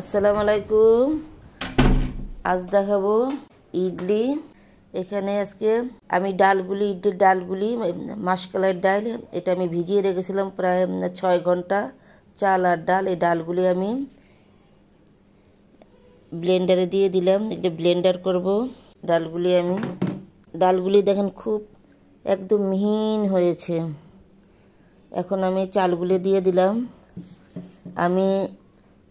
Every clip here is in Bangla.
আসসালামু আলাইকুম। আজ দেখাবো ইডলি। এখানে আজকে আমি ইডলির ডালগুলি মাসকলাইয়ের ডাল, এটা আমি ভিজিয়ে রেখেছিলাম প্রায় 6 ঘন্টা। চাল আর ডাল, এই ডালগুলি আমি ব্লেন্ডারে দিয়ে দিলাম, এটা ব্লেন্ডার করব। ডালগুলি দেখেন খুব একদম মিহিন হয়েছে। এখন আমি চালগুলি দিয়ে দিলাম। আমি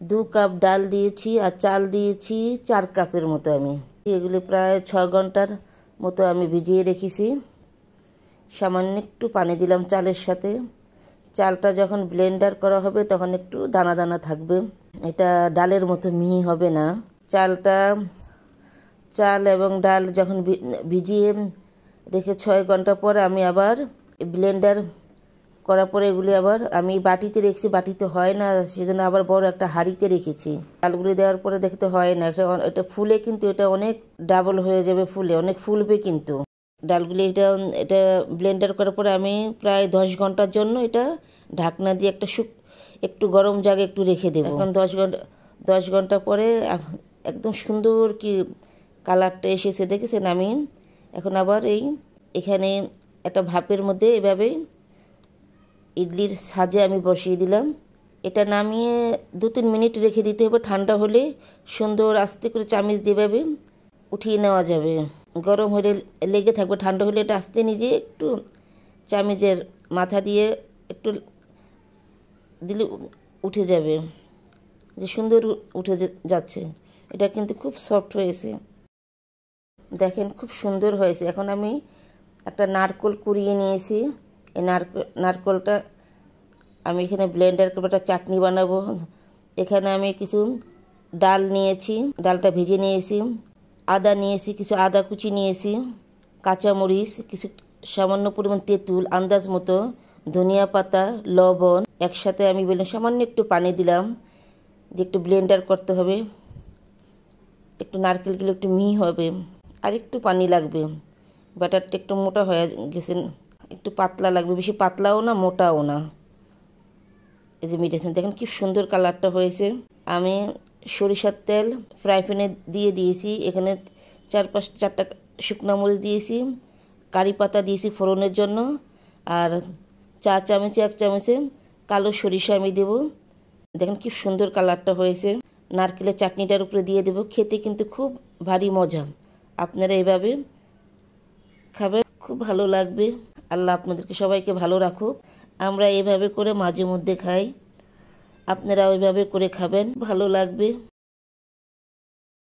2 কাপ ডাল দিয়েছি আর চাল দিয়েছি 4 কাপের মতো। আমি এগুলি প্রায় 6 ঘন্টার মতো আমি ভিজিয়ে রেখেছি। সামান্য একটু পানি দিলাম চালের সাথে। চালটা যখন ব্লেন্ডার করা হবে তখন একটু দানা দানা থাকবে, এটা ডালের মতো মিহি হবে না। চাল এবং ডাল যখন ভিজিয়ে রেখে 6 ঘন্টা পর আমি আবার ব্লেন্ডার করার পরে এগুলি আবার আমি বাটিতে রেখেছি, বাটিতে হয় না সেজন্য আবার বড় একটা হাঁড়িতে রেখেছি। ডালগুলি দেওয়ার পরে দেখতে হয় না, এটা ফুলে কিন্তু এটা অনেক ডাবল হয়ে যাবে, অনেক ফুলবে কিন্তু ডালগুলি। এটা ব্লেন্ডার করার পরে আমি প্রায় 10 ঘন্টার জন্য এটা ঢাকনা দিয়ে একটু গরম জায়গায় একটু রেখে দেবো। এখন 10 ঘন্টা পরে একদম সুন্দর কি কালারটা এসেছে, দেখেছেন? আমি এখন আবার এখানে একটা ভাপের মধ্যে এভাবে ইডলির সাজে আমি বসিয়ে দিলাম। এটা নামিয়ে 2-3 মিনিট রেখে দিতে হবে। ঠান্ডা হলে সুন্দর আস্তে করে চামিচ দিয়ে এভাবে উঠিয়ে নেওয়া যাবে। গরম হলে লেগে থাকবে, ঠান্ডা হলে এটা আস্তে নিজে একটু চামিচের মাথা দিয়ে একটু দিলে উঠে যাবে, যে সুন্দর উঠে যাচ্ছে। এটা কিন্তু খুব সফট হয়েছে, দেখেন খুব সুন্দর হয়েছে। এখন আমি একটা নারকেল কুড়িয়ে নিয়েছি। এই নারকেলটা আমি এখানে ব্লেন্ডার করে একটা চাটনি বানাবো। এখানে আমি কিছু ডাল নিয়েছি, ডালটা ভেজে নিয়েছি। আদা নিয়েছি, কিছু আদা কুচি নিয়েছি, কাঁচামরিচ, কিছু সামান্য পরিমাণ তেঁতুল আন্দাজ মতো, ধনিয়া পাতা, লবণ একসাথে আমি সামান্য একটু পানি দিলাম, দিয়ে একটু ব্লেন্ডার করতে হবে। একটু নারকেলগুলো একটু মিহি হবে, আর একটু পানি লাগবে। ব্যাটারটা একটু মোটা হয়ে গেছে, একটু পাতলা লাগবে, বেশি পাতলাও না মোটাও না। এই যে মিডিয়াম, দেখেন কি সুন্দর কালারটা হয়েছে। আমি সরিষার তেল ফ্রাই প্যানে দিয়ে দিয়েছি। এখানে 4-5-4টা শুকনো মরিচ দিয়েছি, কারি পাতা দিয়েছি ফোড়নের জন্য, আর 1 চামচে কালো সরিষা আমি দেব। দেখেন কি সুন্দর কালারটা হয়েছে। নারকেলের চাটনিটার উপরে দিয়ে দেব। খেতে কিন্তু খুব ভারী মজা। আপনারা এভাবে খাবেন, খুব ভালো লাগবে। আল্লাহ আপনাদেরকে সবাইকে ভালো রাখুক। আমরা এভাবে করে মাঝে মধ্যে খাই, আপনারা ওইভাবে করে খাবেন, ভালো লাগবে।